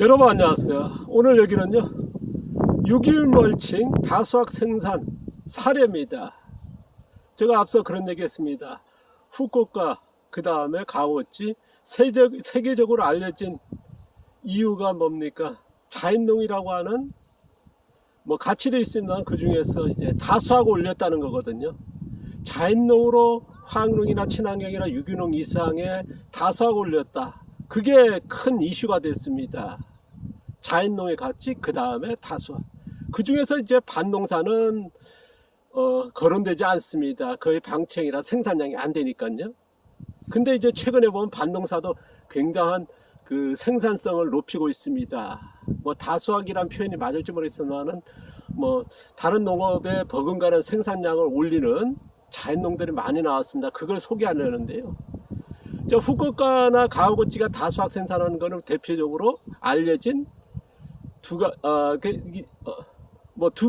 여러분 안녕하세요. 오늘 여기는요 유기물 멀칭 다수학 생산 사례입니다. 제가 앞서 그런 얘기 했습니다. 후쿠오카 그 다음에 가오치 세계적으로 알려진 이유가 뭡니까? 자연농이라고 하는 가치도 있습니다. 그 중에서 이제 다수하고 올렸다는 거거든요. 자연농으로 화학농이나 친환경이나 유기농 이상의 다수하고 올렸다. 그게 큰 이슈가 됐습니다. 자연농의 가치, 그 다음에 다수학. 그 중에서 이제 반농사는 거론되지 않습니다. 거의 방치형이라 생산량이 안 되니까요. 근데 이제 최근에 보면 반농사도 굉장한 그 생산성을 높이고 있습니다. 다수학이란 표현이 맞을지 모르겠지만은 다른 농업에 버금가는 생산량을 올리는 자연농들이 많이 나왔습니다. 그걸 소개하려는데요. 후쿠오카나 가와구치가 다수학 생산하는 것은 대표적으로 알려진 두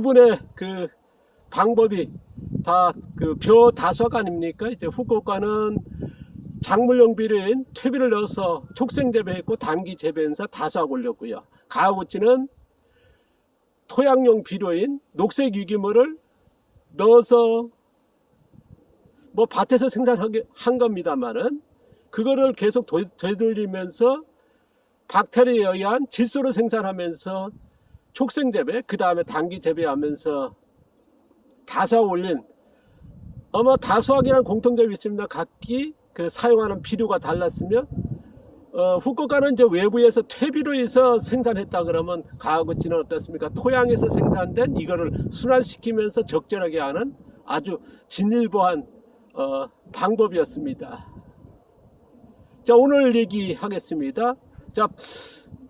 분의 그 방법이 다 그 벼 다수학 아닙니까? 이제 후쿠오카는 작물용 비료인 퇴비를 넣어서 촉생 재배했고 단기 재배해서 다수학 올렸고요. 가와구치는 토양용 비료인 녹색 유기물을 넣어서 밭에서 생산한 겁니다만은 그거를 계속 되돌리면서 박테리아에 의한 질소를 생산하면서 촉생 재배, 그 다음에 단기 재배하면서 다수학 올린 아마 다수학이라는 공통점이 있습니다. 각기 그 사용하는 비료가 달랐으며 후쿠오카는 이제 외부에서 퇴비로 해서 생산했다 그러면 가와구치는 어떻습니까? 토양에서 생산된 이거를 순환시키면서 적절하게 하는 아주 진일보한 방법이었습니다. 자, 오늘 얘기하겠습니다. 자,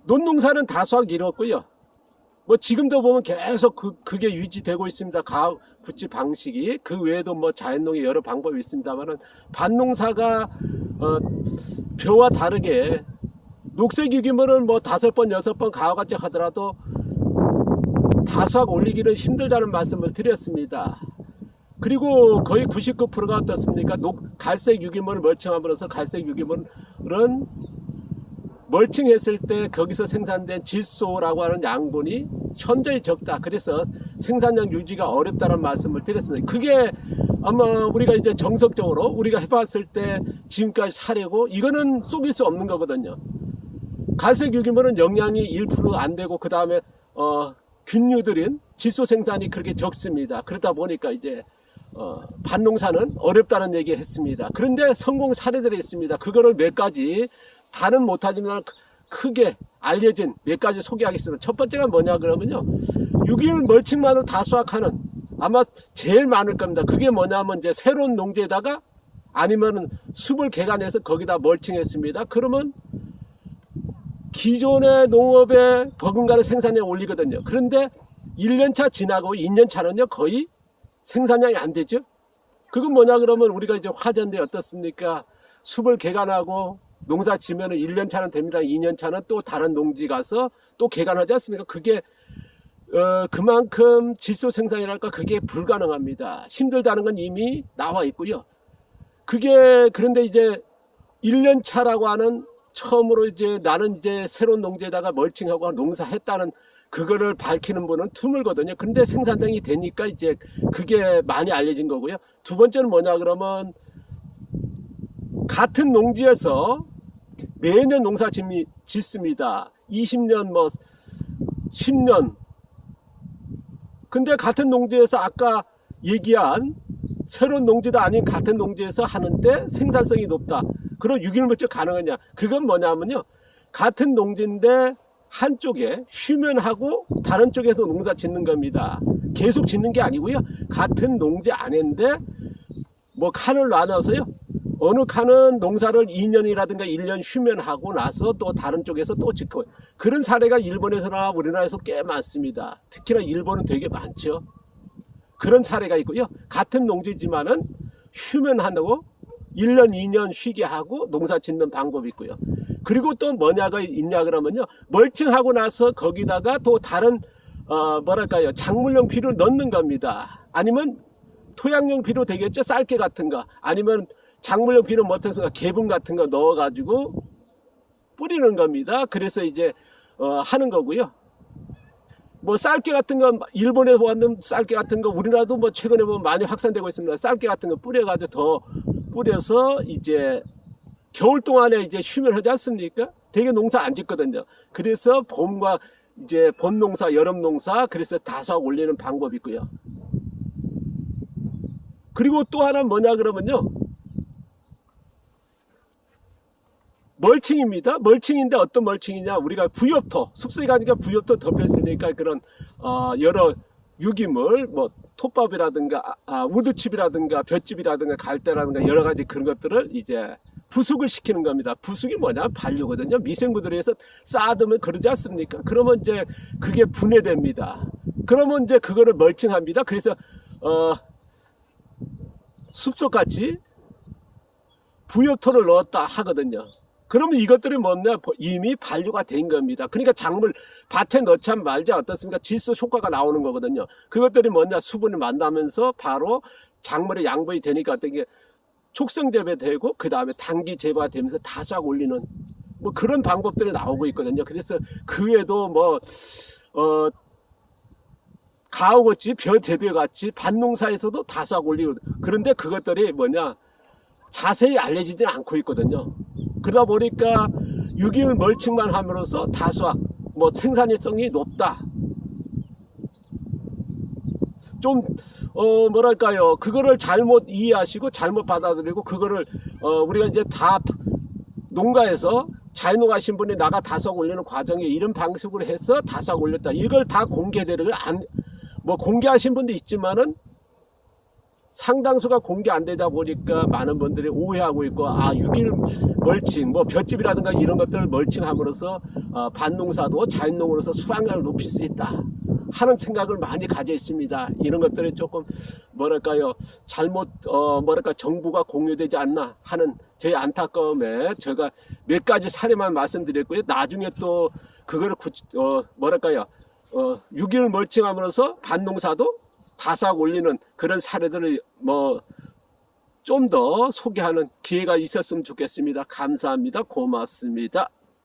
논농사는 다수학 이뤘고요. 지금도 보면 계속 그게 유지되고 있습니다. 가와구치 방식이. 그 외에도 자연농의 여러 방법이 있습니다만은 반농사가 벼와 다르게 녹색 유기물은 5번, 6번 가와구치 하더라도 다수학 올리기는 힘들다는 말씀을 드렸습니다. 그리고 거의 99%가 어떻습니까? 갈색 유기물을 멀칭함으로써 갈색 유기물은 멀칭했을 때 거기서 생산된 질소라고 하는 양분이 현저히 적다. 그래서 생산량 유지가 어렵다는 말씀을 드렸습니다. 그게 아마 우리가 이제 정석적으로 우리가 해봤을 때 지금까지 사례고 이거는 속일 수 없는 거거든요. 갈색 유기물은 영양이 1% 안 되고 그 다음에 균류들인 질소 생산이 그렇게 적습니다. 그러다 보니까 이제 반농사는 어렵다는 얘기 했습니다. 그런데 성공 사례들이 있습니다. 그거를 몇 가지 다는 못하지만 크게 알려진 몇 가지 소개하겠습니다. 첫 번째가 뭐냐 그러면요, 유기물 멀칭만으로 다수학하는 아마 제일 많을 겁니다. 그게 뭐냐면 이제 새로운 농지에다가 아니면은 숲을 개간해서 거기다 멀칭했습니다. 그러면 기존의 농업의 버금가는 생산량이 올리거든요. 그런데 1년차 지나고 2년차는요 거의 생산량이 안 되죠. 그건 뭐냐 그러면 우리가 이제 화전대 어떻습니까? 숲을 개간하고 농사 지면은 1년차는 됩니다. 2년차는 또 다른 농지 가서 또 개간하지 않습니까? 그게 그만큼 질소 생산이랄까 그게 불가능합니다. 힘들다는 건 이미 나와 있고요. 그런데 이제 1년차라고 하는 처음으로 이제 나는 이제 새로운 농지에다가 멀칭하고 농사했다는 그거를 밝히는 분은 드물거든요. 근데 생산량이 되니까 이제 그게 많이 알려진 거고요. 두 번째는 뭐냐 그러면 같은 농지에서 매년 농사 짓습니다. 20년 10년. 근데 같은 농지에서 아까 얘기한 새로운 농지도 아닌 같은 농지에서 하는데 생산성이 높다. 그럼 유기물 멀칭 가능하냐? 그건 뭐냐면요, 같은 농지인데 한쪽에 쉬면하고 다른 쪽에서 농사 짓는 겁니다. 계속 짓는 게 아니고요, 같은 농지 안인데 칸을 나눠서요, 어느 칸은 농사를 2년이라든가 1년 쉬면하고 나서 또 다른 쪽에서 또 짓고, 그런 사례가 일본에서나 우리나라에서 꽤 많습니다. 특히나 일본은 되게 많죠. 그런 사례가 있고요, 같은 농지지만은 쉬면하고 1년 2년 쉬게 하고 농사 짓는 방법이 있고요. 그리고 또 뭐냐가 있냐 그러면요, 멀칭하고 나서 거기다가 또 다른 작물용 비료를 넣는 겁니다. 아니면 토양용 비료 되겠죠, 쌀개 같은 거, 아니면 작물용 비료 못해서 개분 같은 거 넣어가지고 뿌리는 겁니다. 그래서 이제 하는 거고요. 뭐 쌀게 같은 거 일본에서 왔는 쌀게 같은 거 우리나라도 뭐 최근에 보면 많이 확산되고 있습니다. 쌀게 같은 거 뿌려가지고 더 뿌려서 이제 겨울 동안에 이제 쉬면 하지 않습니까? 되게 농사 안 짓거든요. 그래서 봄과 이제 봄 농사, 여름 농사, 그래서 다수학 올리는 방법이 있고요. 그리고 또 하나 뭐냐 그러면요. 멀칭입니다. 멀칭인데 어떤 멀칭이냐? 우리가 부엽토, 숲속에 가니까 부엽토 덮였으니까 그런 여러 유기물, 뭐 톱밥이라든가 우드칩이라든가 볏짚이라든가 갈대라든가 여러 가지 그런 것들을 이제 부숙을 시키는 겁니다. 부숙이 뭐냐? 반류거든요. 미생물들에 의해서 쌓아두면 그러지 않습니까? 그러면 이제 그게 분해됩니다. 그러면 이제 그거를 멀칭합니다. 그래서 숲속같이 부엽토를 넣었다 하거든요. 그러면 이것들이 뭐냐? 이미 반류가 된 겁니다. 그러니까 작물 밭에 넣자 말자 어떻습니까? 질소 효과가 나오는 거거든요. 그것들이 뭐냐? 수분을 만나면서 바로 작물에 양분이 되니까 어떤 게 촉성재배되고 그 다음에 단기 재배가 되면서 다수학 올리는 뭐 그런 방법들이 나오고 있거든요. 그래서 그 외에도 뭐 가오같이 벼재배같이 밭농사에서도 다수학 올리고 그런데 그것들이 뭐냐? 자세히 알려지지는 않고 있거든요. 그러다 보니까 유기물 멀칭만 함으로써 다수학, 뭐 생산성이 높다. 좀 뭐랄까요? 그거를 잘못 이해하시고 잘못 받아들이고 그거를 우리가 이제 다 농가에서 자연농가 하신 분이 나가 다수학 올리는 과정에 이런 방식으로 해서 다수학 올렸다. 이걸 다 공개되는 뭐 공개하신 분도 있지만은. 상당수가 공개 안 되다 보니까 많은 분들이 오해하고 있고 유기물 멀칭 뭐 볏짚이라든가 이런 것들을 멀칭함으로써 밭농사도 자연농으로서 수확량을 높일 수 있다 하는 생각을 많이 가져 있습니다. 이런 것들이 조금 뭐랄까요 잘못 뭐랄까 정보가 공유되지 않나 하는 제 안타까움에 제가 몇 가지 사례만 말씀드렸고요. 나중에 또 그거를 뭐랄까요 유기물 멀칭함으로써 밭농사도 다수학 올리는 그런 사례들을 뭐 좀 더 소개하는 기회가 있었으면 좋겠습니다. 감사합니다. 고맙습니다.